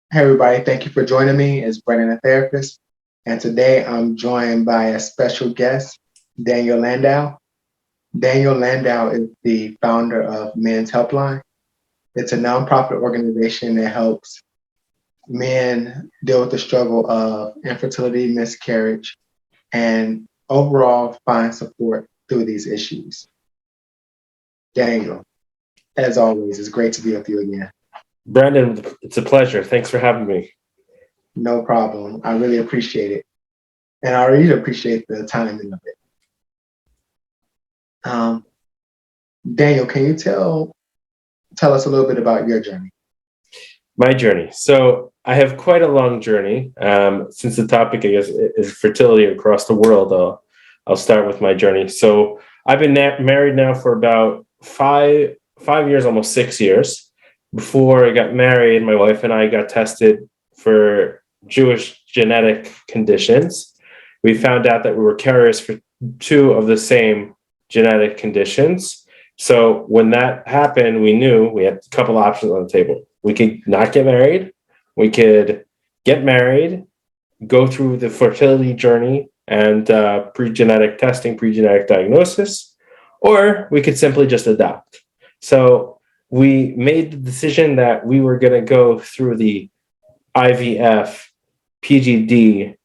Hey everybody, thank you for joining me. It's Brandon.Therapist, and today I'm joined by a special guest, Daniel Lindau. Daniel Lindau is the founder of Men's Helpline. It's a nonprofit organization that helps men deal with the struggle of infertility, miscarriage, and overall find support through these issues. Daniel, as always, it's great to be with you again. Brandon, it's a pleasure. Thanks for having me. No problem. I really appreciate it. And I really appreciate the timing of it. Um, Daniel, can you tell us a little bit about your journey? My journey. So I have quite a long journey. Since the topic, I guess, is fertility across the world, I'll start with my journey. So I've been married now for about five years, almost 6 years. Before I got married, my wife and I got tested for Jewish genetic conditions. We found out that we were carriers for two of the same genetic conditions. So when that happened, we knew we had a couple options on the table. We could not get married. We could get married, go through the fertility journey and pre-genetic testing, pre-genetic diagnosis, or we could simply just adopt. So we made the decision that we were going to go through the IVF PGD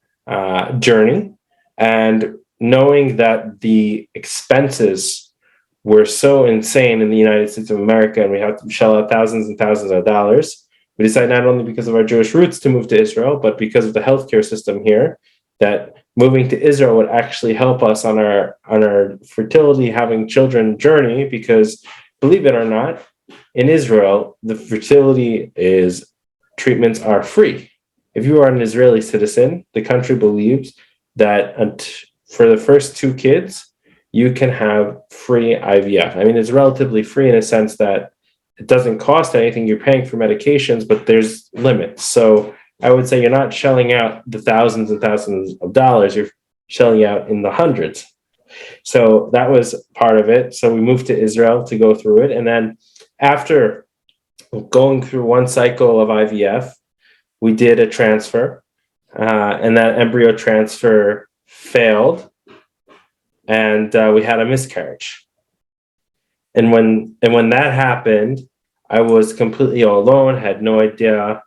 journey, and knowing that the expenses were so insane in the United States of America, and we have to shell out thousands and thousands of dollars. We decided not only because of our Jewish roots to move to Israel, but because of the healthcare system here, that moving to Israel would actually help us on our fertility, having children journey. Because believe it or not, in Israel, the fertility treatments are free. If you are an Israeli citizen, the country believes that for the first two kids, you can have free IVF. I mean, it's relatively free in a sense that it doesn't cost anything. You're paying for medications, but there's limits. So I would say you're not shelling out the thousands and thousands of dollars. You're shelling out in the hundreds. So that was part of it. So we moved to Israel to go through it. And then after going through one cycle of IVF, we did a transfer, and that embryo transfer failed, and we had a miscarriage. And when that happened, I was completely all alone, had no idea.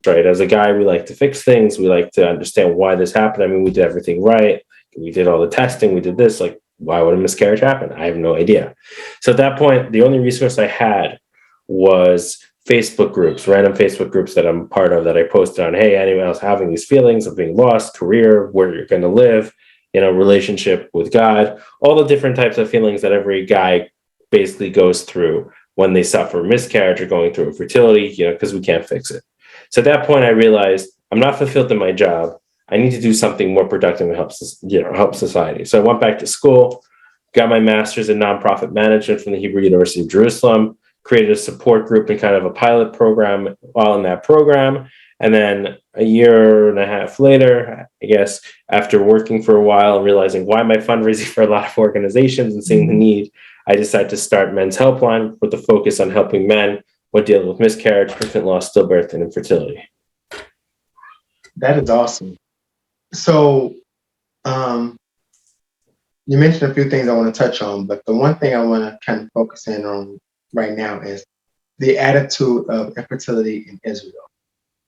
Right, as a guy, we like to fix things. We like to understand why this happened. I mean, we did everything right. We did all the testing. We did this. Like, why would a miscarriage happen? I have no idea. So at that point, the only resource I had was Facebook groups, random Facebook groups that I'm part of, that I posted on, hey, anyone else having these feelings of being lost, career, where you're going to live, relationship with God, all the different types of feelings that every guy basically goes through when they suffer miscarriage or going through infertility, because we can't fix it. So at that point, I realized I'm not fulfilled in my job. I need to do something more productive and help society. So I went back to school, got my master's in nonprofit management from the Hebrew University of Jerusalem, created a support group and kind of a pilot program while in that program. And then a year and a half later, I guess, after working for a while and realizing why am I fundraising for a lot of organizations and seeing the need, I decided to start Men's Helpline with the focus on helping men with dealing with miscarriage, infant loss, stillbirth, and infertility. That is awesome. So, you mentioned a few things I want to touch on, but the one thing I want to kind of focus in on right now is the attitude of infertility in Israel.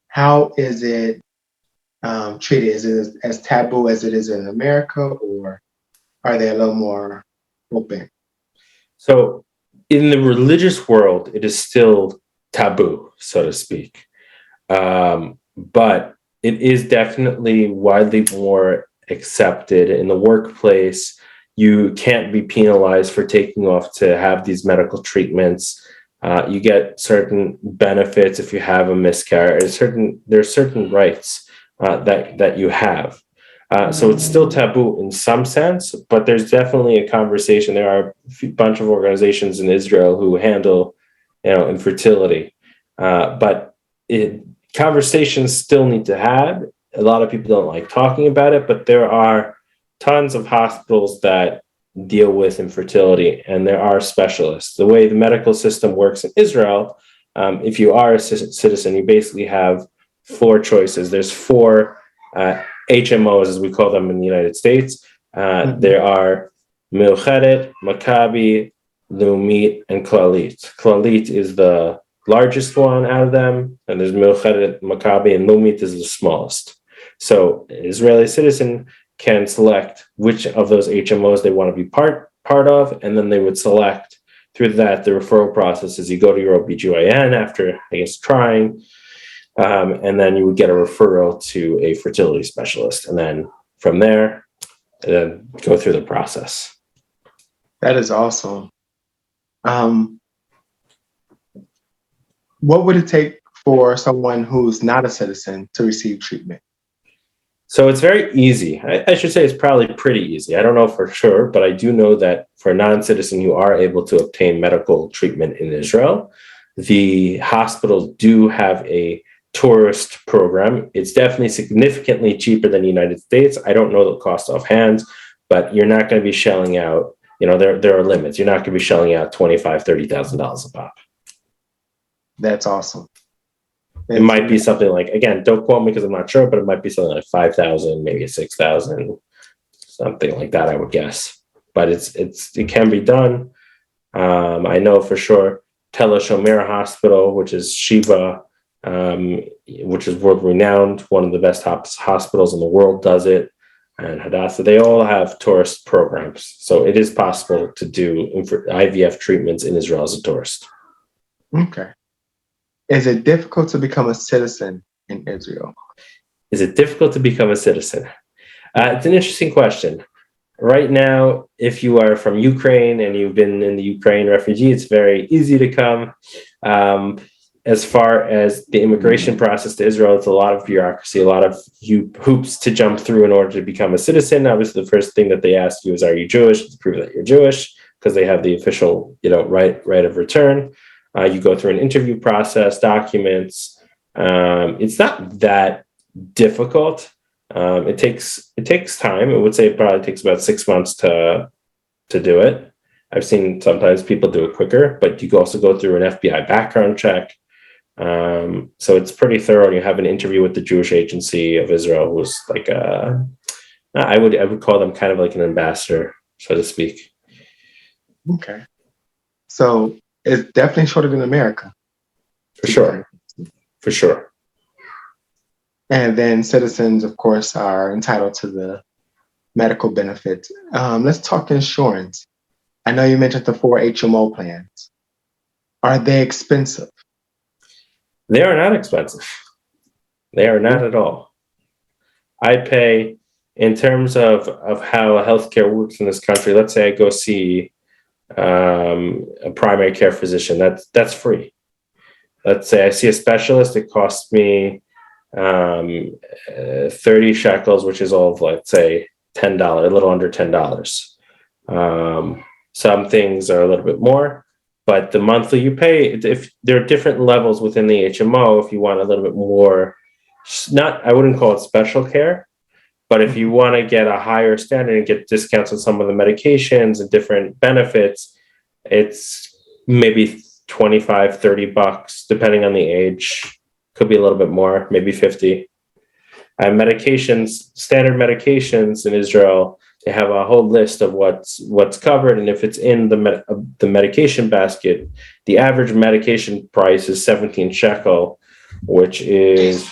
How is it treated? Is it as taboo as it is in America, or are they a little more open? So in the religious world, it is still taboo, so to speak. But it is definitely widely more accepted in the workplace. You can't be penalized for taking off to have these medical treatments. You get certain benefits if you have a miscarriage. There's certain rights that you have. So it's still taboo in some sense, but there's definitely a conversation. There are a bunch of organizations in Israel who handle, infertility, but conversations still need to have. A lot of people don't like talking about it, but there are tons of hospitals that deal with infertility, and there are specialists. The way the medical system works in Israel, if you are a citizen, you basically have four choices. There's four HMOs, as we call them in the United States. There are Milchedet, Maccabi, Leumit, and Clalit. Clalit is the largest one out of them, and there's Milchedet, Maccabi, and Leumit is the smallest. So an Israeli citizen can select which of those HMOs they want to be part of, and then they would select through that. The referral process is you go to your OBGYN after, I guess, trying, and then you would get a referral to a fertility specialist, and then from there, go through the process. That is awesome. What would it take for someone who's not a citizen to receive treatment? So it's very easy. I should say it's probably pretty easy. I don't know for sure, but I do know that for a non-citizen, you are able to obtain medical treatment in Israel. The hospitals do have a tourist program. It's definitely significantly cheaper than the United States. I don't know the cost offhand, but you're not going to be shelling out, there are limits. You're not going to be shelling out $25,000, $30,000 a pop. That's awesome. It might be something like, again, don't quote me because I'm not sure, but it might be something like 5,000, maybe 6,000, something like that, I would guess. But it can be done. I know for sure Tel Shomer Hospital, which is Sheba, which is world renowned, one of the best hospitals in the world, does it. And Hadassah, they all have tourist programs. So it is possible to do IVF treatments in Israel as a tourist. Okay. Is it difficult to become a citizen in Israel? Is it difficult to become a citizen? It's an interesting question. Right now, if you are from Ukraine and you've been in the Ukraine refugee, it's very easy to come. As far as the immigration process to Israel, it's a lot of bureaucracy, a lot of hoops to jump through in order to become a citizen. Obviously, the first thing that they ask you is, are you Jewish? To prove that you're Jewish, because they have the official, right of return. You go through an interview process, documents. It's not that difficult. It takes time. I would say it probably takes about 6 months to do it. I've seen sometimes people do it quicker, but you also go through an FBI background check. So it's pretty thorough. You have an interview with the Jewish Agency of Israel, who's like I would call them kind of like an ambassador, so to speak. Okay. So it's definitely shorter than America. For sure. For sure. And then citizens, of course, are entitled to the medical benefits. Let's talk insurance. I know you mentioned the 4 HMO plans. Are they expensive? They are not expensive. They are not at all. I pay, in terms of how healthcare works in this country, let's say I go see a primary care physician, that's free. Let's say I see a specialist, it costs me 30 shekels, which is all of, let's say, $10, a little under $10. Some things are a little bit more, but the monthly you pay, if there are different levels within the HMO, if you want a little bit more, I wouldn't call it special care, but if you want to get a higher standard and get discounts on some of the medications and different benefits, it's maybe $25, $30, depending on the age. Could be a little bit more, maybe 50. Medications, standard medications in Israel, they have a whole list of what's covered, and if it's in the medication basket, the average medication price is 17 shekel, which is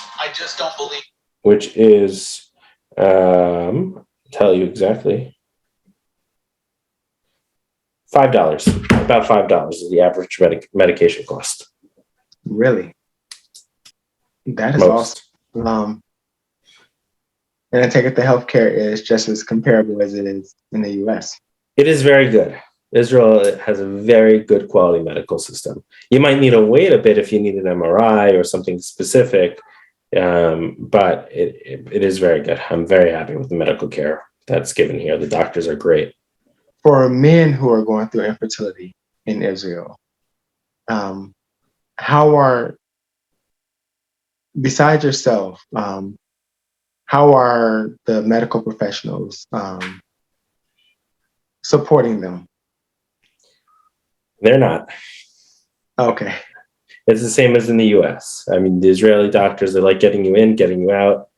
tell you exactly, $5. About $5 is the average medication cost. Really? That is Most. awesome. And I take it the healthcare is just as comparable as it is in the US. It is very good. Israel has a very good quality medical system. You might need to wait a bit if you need an MRI or something specific, but it is very good. I'm very happy with the medical care that's given here. The doctors are great. For men who are going through infertility in Israel, how are, besides yourself, how are the medical professionals supporting them? They're not. Okay. It's the same as in the US. I mean, the Israeli doctors, they like getting you in, getting you out.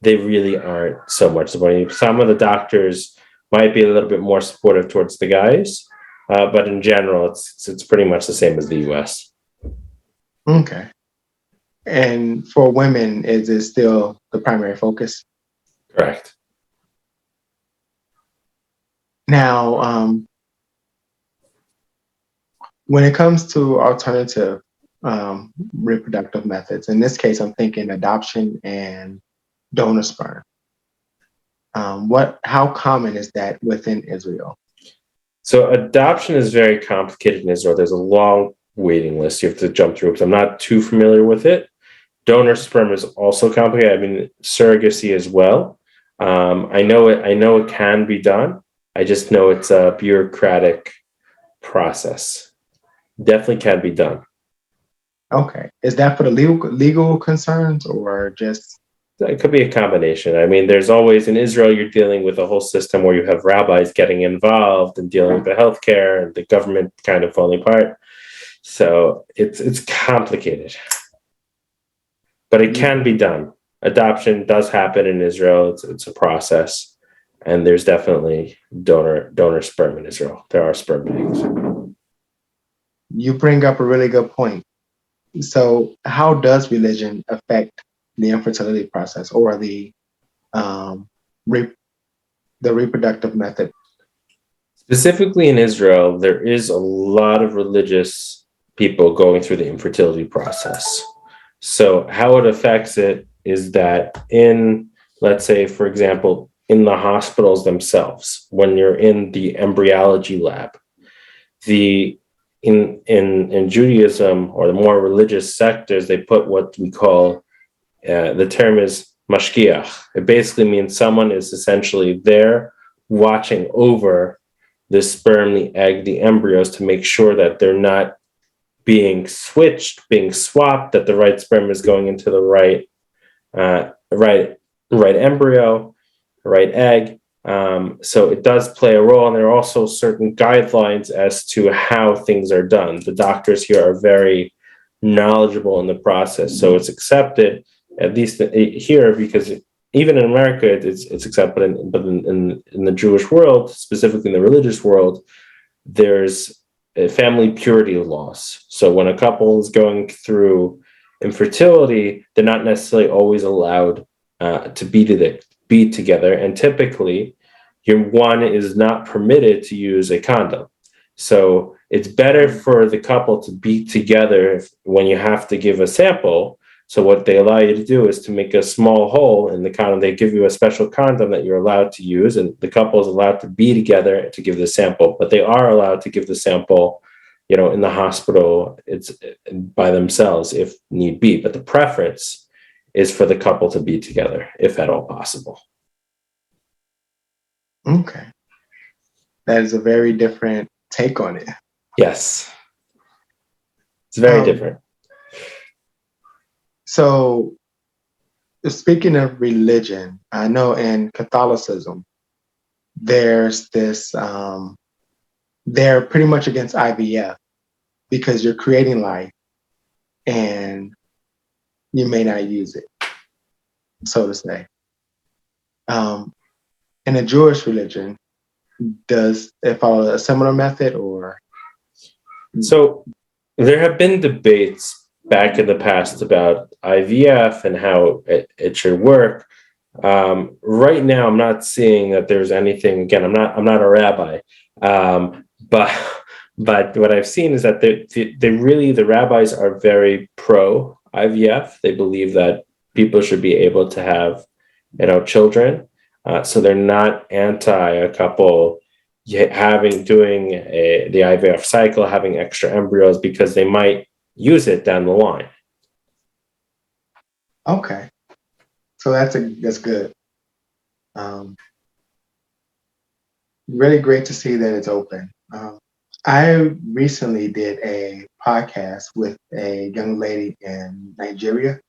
They really aren't so much supporting. Some of the doctors might be a little bit more supportive towards the guys, but in general, it's pretty much the same as the US. Okay. And for women, is it still the primary focus? Correct. Now, when it comes to alternative reproductive methods, in this case, I'm thinking adoption and donor sperm. How common is that within Israel? So adoption is very complicated in Israel. There's a long waiting list you have to jump through because I'm not too familiar with it. Donor sperm is also complicated. I mean, surrogacy as well. I know it can be done. I just know it's a bureaucratic process. Definitely can be done. Okay. Is that for the legal concerns or just? It could be a combination. I mean, there's always in Israel, you're dealing with a whole system where you have rabbis getting involved and dealing with the healthcare and the government kind of falling apart. So it's complicated, but it can be done. Adoption does happen in Israel. It's a process, and there's definitely donor sperm in Israel. There are sperm banks. You bring up a really good point. So, how does religion affect the infertility process or the reproductive method? Specifically in Israel, there is a lot of religious people going through the infertility process. So how it affects it is that let's say, for example, in the hospitals themselves, when you're in the embryology lab, in Judaism or the more religious sectors, they put what we call the term is mashgiach. It basically means someone is essentially there watching over the sperm, the egg, the embryos to make sure that they're not being switched, being swapped, that the right sperm is going into the right embryo, right egg. So it does play a role, and there are also certain guidelines as to how things are done. The doctors here are very knowledgeable in the process, so it's accepted, at least here, because even in America, it's accepted, but in the Jewish world, specifically in the religious world, there's family purity laws. So when a couple is going through infertility, they're not necessarily always allowed to be together, and typically, one is not permitted to use a condom. So it's better for the couple to be together when you have to give a sample. So what they allow you to do is to make a small hole in the condom. They give you a special condom that you're allowed to use, and the couple is allowed to be together to give the sample. But they are allowed to give the sample, in the hospital. It's by themselves if need be. But the preference is for the couple to be together, if at all possible. Okay. That is a very different take on it. Yes. It's very different. So, speaking of religion, I know in Catholicism, there's this, they're pretty much against IVF because you're creating life and you may not use it, so to say. In a Jewish religion, does it follow a similar method or? So there have been debates back in the past about IVF and how it should work. Right now, I'm not seeing that there's anything. Again, I'm not a rabbi, but what I've seen is that the rabbis are very pro IVF. They believe that people should be able to have children. So they're not anti a couple doing the IVF cycle, having extra embryos, because they might use it down the line. Okay, so that's good. Really great to see that it's open. I recently did a podcast with a young lady in Nigeria,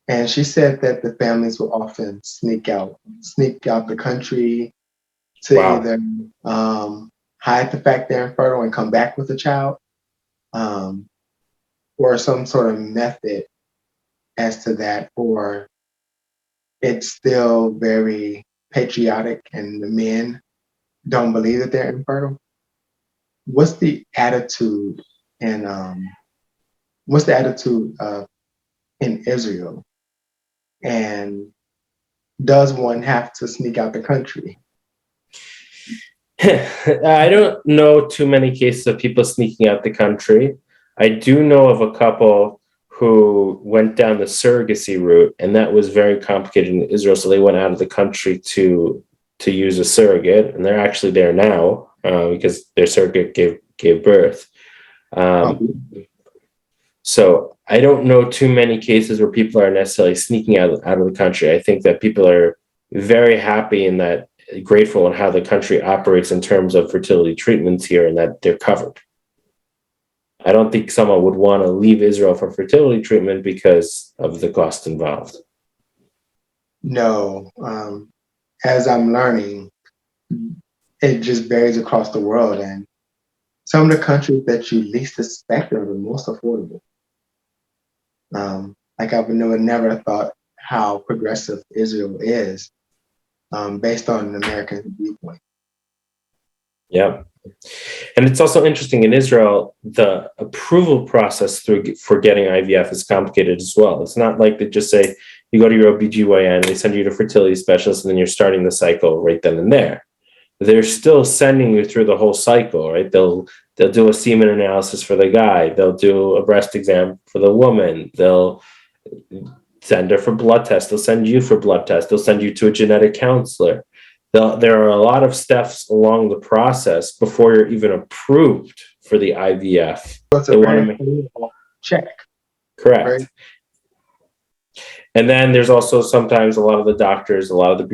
and she said that the families will often sneak out the country to Wow. either hide the fact they're infertile and come back with a child. or some sort of method as to that, or it's still very patriotic and the men don't believe that they're infertile? What's the attitude and what's the attitude in Israel? And does one have to sneak out the country? I don't know too many cases of people sneaking out the country. I do know of a couple who went down the surrogacy route, and that was very complicated in Israel. So they went out of the country to use a surrogate, and they're actually there now because their surrogate gave birth. Oh, So I don't know too many cases where people are necessarily sneaking out of the country. I think that people are very happy and that grateful in how the country operates in terms of fertility treatments here and that they're covered. I don't think someone would want to leave Israel for fertility treatment because of the cost involved. no. As I'm learning, it just varies across the world. And some of the countries that you least expect are the most affordable. Like I would never thought how progressive Israel is based on an American viewpoint. Yeah. And it's also interesting in Israel, the approval process for getting IVF is complicated as well. It's not like they just say, you go to your OBGYN, they send you to a fertility specialist, and then you're starting the cycle right then and there. They're still sending you through the whole cycle, right? They'll do a semen analysis for the guy. They'll do a breast exam for the woman. They'll send her for blood tests. They'll send you for blood tests. They'll send you to a genetic counselor. There are a lot of steps along the process before you're even approved for the IVF. So it's a very check. Correct. Right? And then there's also sometimes a lot of the doctors, a lot of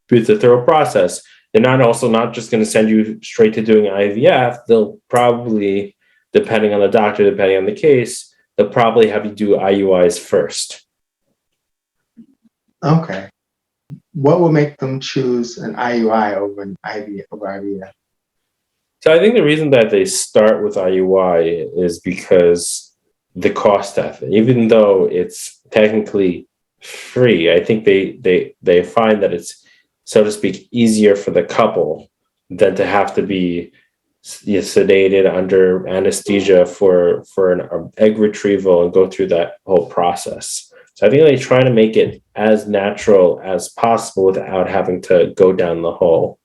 it's a thorough process. They're not just going to send you straight to doing IVF. They'll probably, depending on the doctor, depending on the case, they'll probably have you do IUIs first. Okay. What will make them choose an IUI over an IVF? So I think the reason that they start with IUI is because the cost of it, even though it's technically free, I think they find that it's, so to speak, easier for the couple than to have to be sedated under anesthesia for an egg retrieval and go through that whole process. So I think they try to make it as natural as possible without having to go down the whole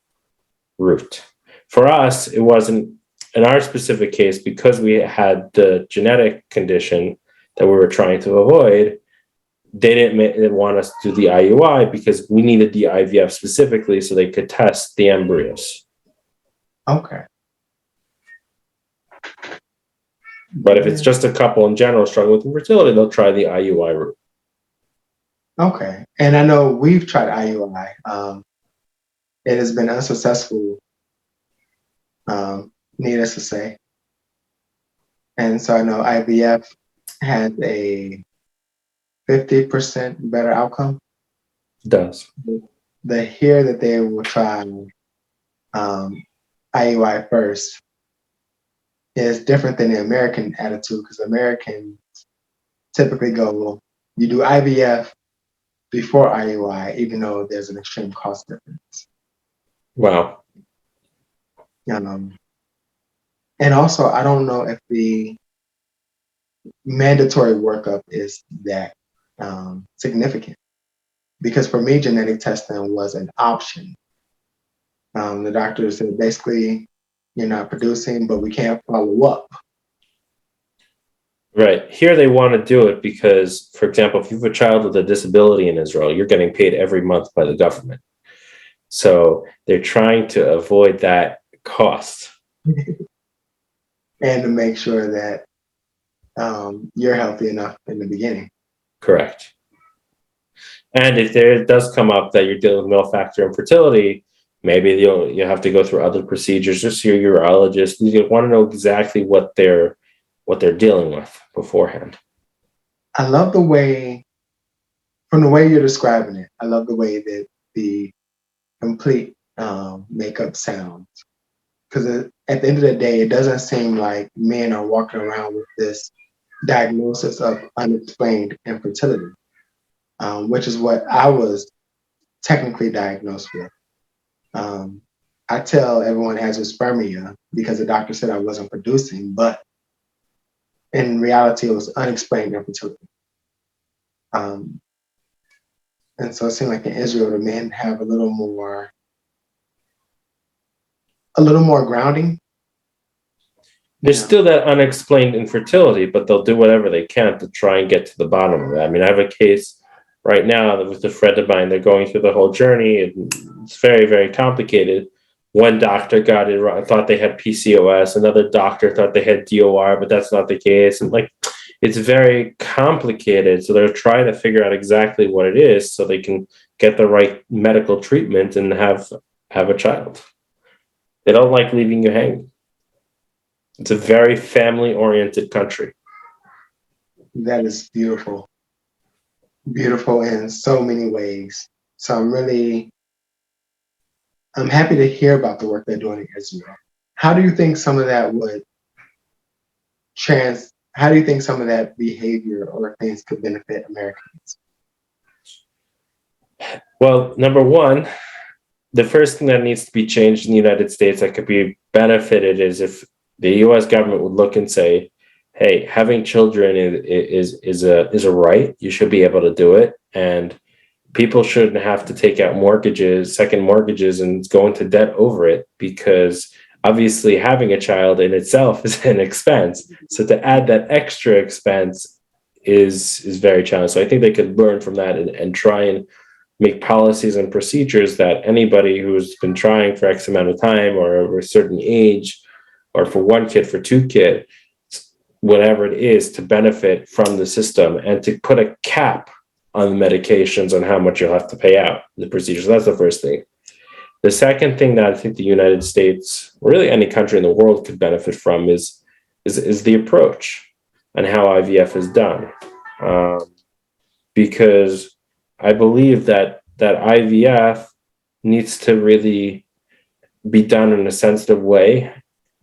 route. For us, it wasn't, in our specific case, because we had the genetic condition that we were trying to avoid. They didn't want us to do the IUI because we needed the IVF specifically so they could test the embryos. Okay. But if it's just a couple in general struggling with infertility, they'll try the IUI route. Okay. And I know we've tried IUI. It has been unsuccessful, needless to say. And so I know IVF has a 50% better outcome. It does. The here that they will try IUI first is different than the American attitude, because Americans typically go, well, you do IVF before IUI, even though there's an extreme cost difference. Wow. And also, I don't know if the mandatory workup is that significant, because for me, genetic testing was an option. The doctor said, basically, you're not producing, but we can't follow up. Right. Here they want to do it because, for example, if you have a child with a disability in Israel, you're getting paid every month by the government. So they're trying to avoid that cost. And to make sure that you're healthy enough in the beginning. Correct. And if there does come up that you're dealing with male factor infertility, maybe you'll have to go through other procedures, just your urologist. You want to know exactly what they're dealing with beforehand. I love the way, from the way you're describing it, I love the way that the complete makeup sounds. Because at the end of the day, it doesn't seem like men are walking around with this diagnosis of unexplained infertility, which is what I was technically diagnosed with. Um, I tell everyone azoospermia because the doctor said I wasn't producing, but in reality, it was unexplained infertility. Um, and so it seemed like in Israel, the men have a little more grounding. There's still that unexplained infertility, but they'll do whatever they can to try and get to the bottom of it. I mean, I have a case right now with a friend of mine. They're going through the whole journey, and it's very, very complicated. One doctor got it wrong, thought they had PCOS. Another doctor thought they had DOR, but that's not the case. And like, it's very complicated. So they're trying to figure out exactly what it is so they can get the right medical treatment and have a child. They don't like leaving you hanging. It's a very family-oriented country. That is beautiful. Beautiful in so many ways. So I'm happy to hear about the work they're doing in Israel. How do you think some of that how do you think some of that behavior or things could benefit Americans? Well, number one, the first thing that needs to be changed in the United States that could be benefited is if the U.S. government would look and say, "Hey, having children is a right. You should be able to do it, and people shouldn't have to take out second mortgages, and go into debt over it because obviously having a child in itself is an expense. So to add that extra expense is very challenging. So I think they could learn from that and try and make policies and procedures that anybody who's been trying for X amount of time or over a certain age, or for one kid, for two kids, whatever it is, to benefit from the system and to put a cap on the medications on how much you'll have to pay out the procedures. So that's the first thing. The second thing that I think the United States, or really any country in the world, could benefit from is the approach and how IVF is done. Because I believe that IVF needs to really be done in a sensitive way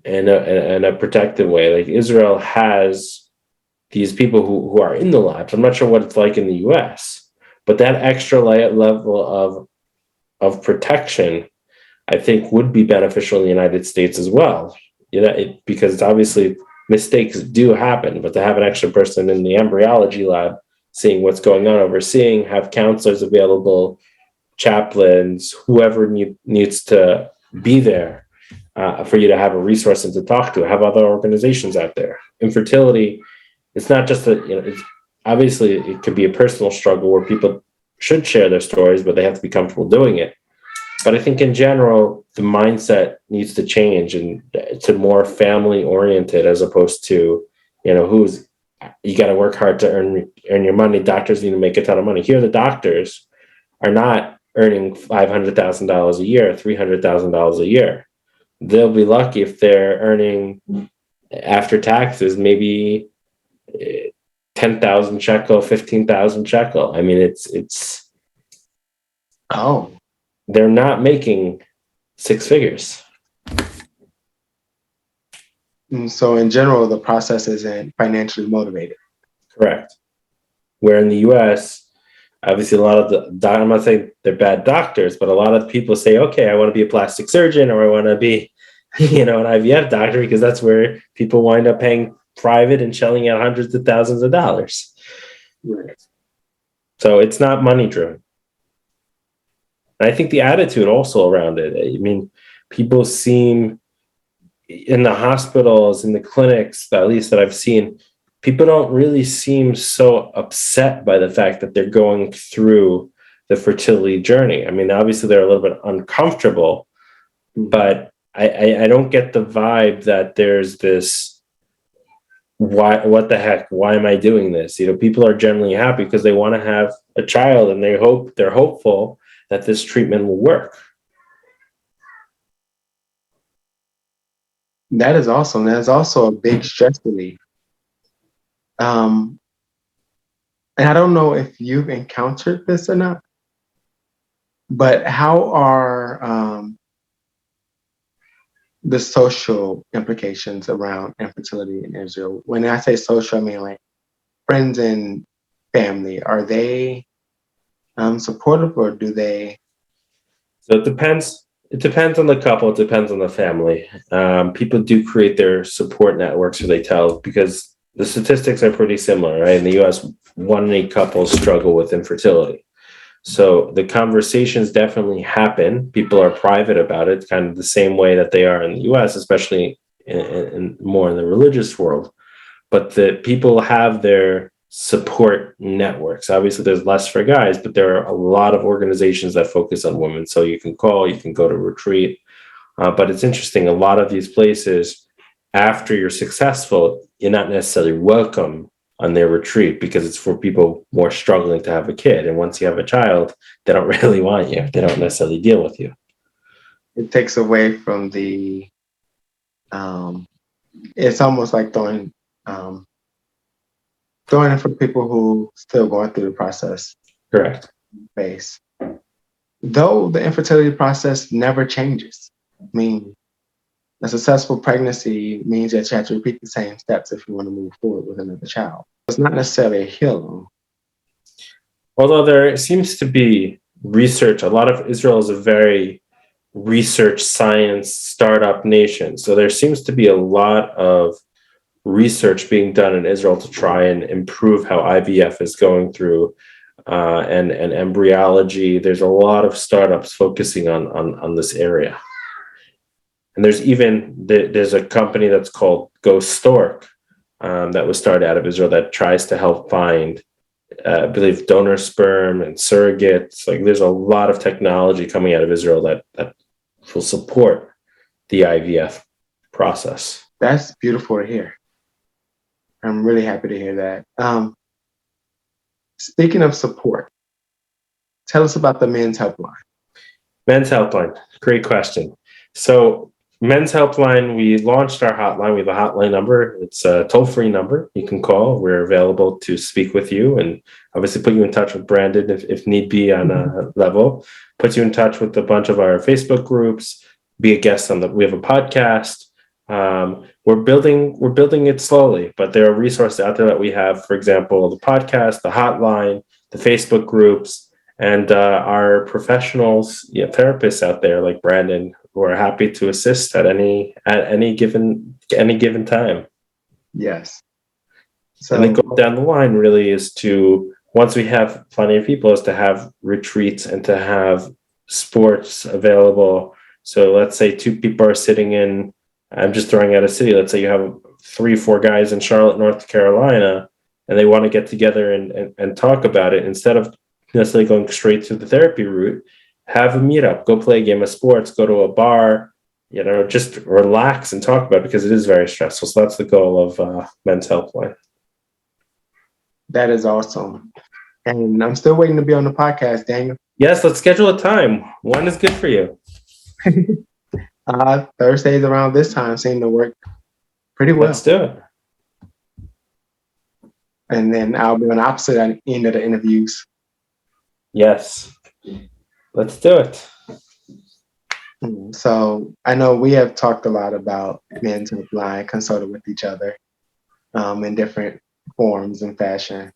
and a protective way. Like Israel has these people who are in the labs. I'm not sure what it's like in the US, but that extra level of protection, I think, would be beneficial in the United States as well. Because obviously mistakes do happen, but to have an extra person in the embryology lab seeing what's going on, overseeing, have counselors available, chaplains, whoever needs to be there for you to have a resource and to talk to, have other organizations out there. Infertility, it's not just obviously it could be a personal struggle where people should share their stories, but they have to be comfortable doing it. But I think in general, the mindset needs to change and to more family oriented as opposed to, you got to work hard to earn your money. Doctors need to make a ton of money. Here, the doctors are not earning $500,000 a year, $300,000 a year. They'll be lucky if they're earning after taxes, maybe 10,000 shekel, 15,000 shekel. I mean, they're not making six figures. So in general, the process isn't financially motivated. Correct. Where in the US, obviously a lot of I'm not saying they're bad doctors, but a lot of people say, okay, I want to be a plastic surgeon or I want to be, an IVF doctor, because that's where people wind up paying private and shelling out hundreds of thousands of dollars. Right. So it's not money driven. And I think the attitude also around it, I mean, people seem in the hospitals, in the clinics, at least that I've seen, people don't really seem so upset by the fact that they're going through the fertility journey. I mean, obviously they're a little bit uncomfortable, but I don't get the vibe that there's this, what the heck, why am I doing this? People are generally happy because they want to have a child and they're hopeful that this treatment will work. That is awesome. That is also a big stress relief. And I don't know if you've encountered this or not, but how are the social implications around infertility in Israel. When I say social, I mean like friends and family. Are they supportive, or do they? So it depends. It depends on the couple. It depends on the family. People do create their support networks, or they tell, because the statistics are pretty similar, right? In the U.S., 1 in 8 couples struggle with infertility. So the conversations definitely happen. People are private about it, kind of the same way that they are in the U.S., especially in more in the religious world. But the people have their support networks. Obviously, there's less for guys, but there are a lot of organizations that focus on women. So you can call, you can go to retreat. But it's interesting, a lot of these places, after you're successful, you're not necessarily welcome on their retreat, because it's for people more struggling to have a kid. And once you have a child, they don't really want you. They don't necessarily deal with you. It takes away from the. Um, it's almost like um, throwing it for people who still going through the process Correct. phase. Though the infertility process never changes. I mean, a successful pregnancy means that you have to repeat the same steps if you want to move forward with another child. It's not necessarily a healing. Although there seems to be research, a lot of Israel is a very research science startup nation. So there seems to be a lot of research being done in Israel to try and improve how IVF is going through, and embryology. There's a lot of startups focusing on this area. And there's a company that's called Go Stork, that was started out of Israel, that tries to help find, I believe, donor sperm and surrogates. Like, there's a lot of technology coming out of Israel that will support the IVF process. That's beautiful to hear. I'm really happy to hear that. Speaking of support, tell us about the Men's Helpline. Men's Helpline, great question. So, Men's Helpline, we launched our hotline. We have a hotline number. It's a toll-free number you can call. We're available to speak with you, and obviously put you in touch with Brandon if need be on a level. Put you in touch with a bunch of our Facebook groups. Be a guest on we have a podcast. We're building it slowly, but there are resources out there that we have. For example, the podcast, the hotline, the Facebook groups, and our professionals, therapists out there like Brandon, who are happy to assist at any given time. Yes. So, and the goal down the line really is to, once we have plenty of people, is to have retreats and to have sports available. So let's say 2 people are sitting in, I'm just throwing out a city, let's say you have 3-4 guys in Charlotte, North Carolina, and they want to get together and talk about it. Instead of necessarily going straight to the therapy route, have a meetup, go play a game of sports, go to a bar, just relax and talk about it, because it is very stressful. So that's the goal of Men's Helpline. That is awesome. And I'm still waiting to be on the podcast, Daniel. Yes, let's schedule a time. When is good for you? Thursdays around this time seem to work pretty well. Let's do it. And then I'll be on the opposite end of the interviews. Yes. Let's do it. So I know we have talked a lot about Men's Helpline, consulted with each other in different forms and fashion.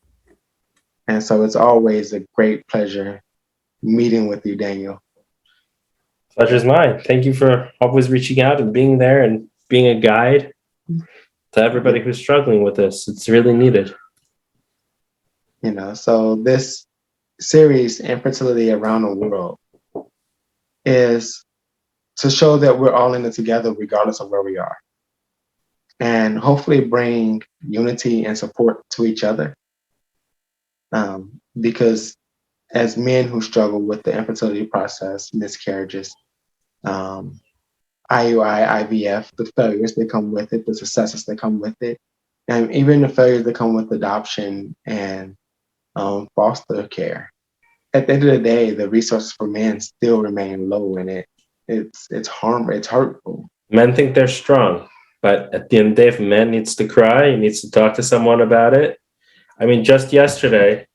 And so it's always a great pleasure meeting with you, Daniel. Pleasure's mine. Thank you for always reaching out and being there and being a guide to everybody who's struggling with this. It's really needed. So this series, Infertility Around the World, is to show that we're all in it together regardless of where we are. And hopefully bring unity and support to each other. Because as men who struggle with the infertility process, miscarriages, IUI, IVF, the failures that come with it, the successes that come with it, and even the failures that come with adoption and foster care. At the end of the day, the resources for men still remain low, and it's hurtful. Men think they're strong, but at the end of the day, if a man needs to cry, he needs to talk to someone about it. I mean, just yesterday,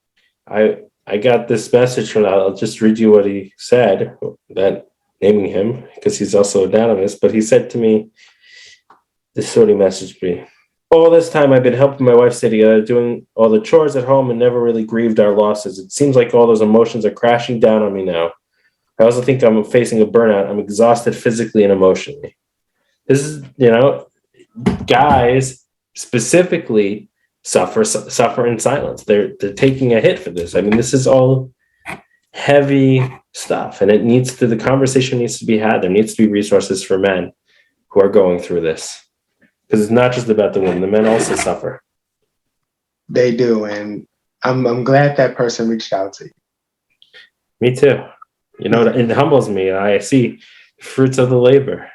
I got this message from, I'll just read you what he said, that naming him because he's also anonymous, but he said to me, this is what he messaged me. All this time I've been helping my wife stay together, doing all the chores at home and never really grieved our losses. It seems like all those emotions are crashing down on me now. I also think I'm facing a burnout. I'm exhausted physically and emotionally. This is, guys specifically suffer in silence. They're taking a hit for this. I mean, this is all heavy stuff, and the conversation needs to be had. There needs to be resources for men who are going through this, because it's not just about the women. The men also suffer. They do, and I'm glad that person reached out to you. Me too. It humbles me. I see fruits of the labor.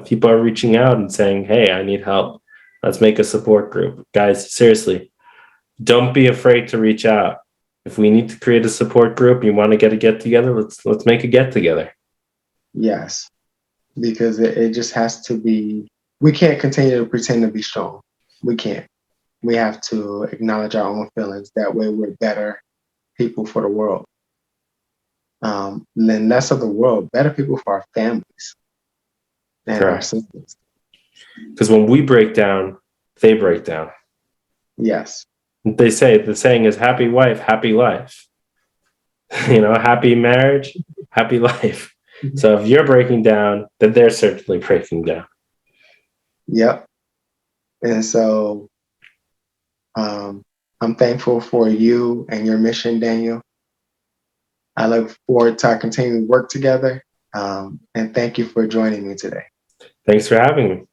People are reaching out and saying, hey, I need help. Let's make a support group. Guys, seriously, don't be afraid to reach out. If we need to create a support group, you want to get together, let's make a get together. Yes, because it just has to be, we can't continue to pretend to be strong. We can't. We have to acknowledge our own feelings. That way we're better people for the world. Then less of the world, better people for our families and our siblings. Because when we break down, they break down. Yes. The saying is happy wife, happy life. Happy marriage, happy life. So if you're breaking down, then they're certainly breaking down. Yep. And so I'm thankful for you and your mission, Daniel. I look forward to our continuing work together. And thank you for joining me today. Thanks for having me.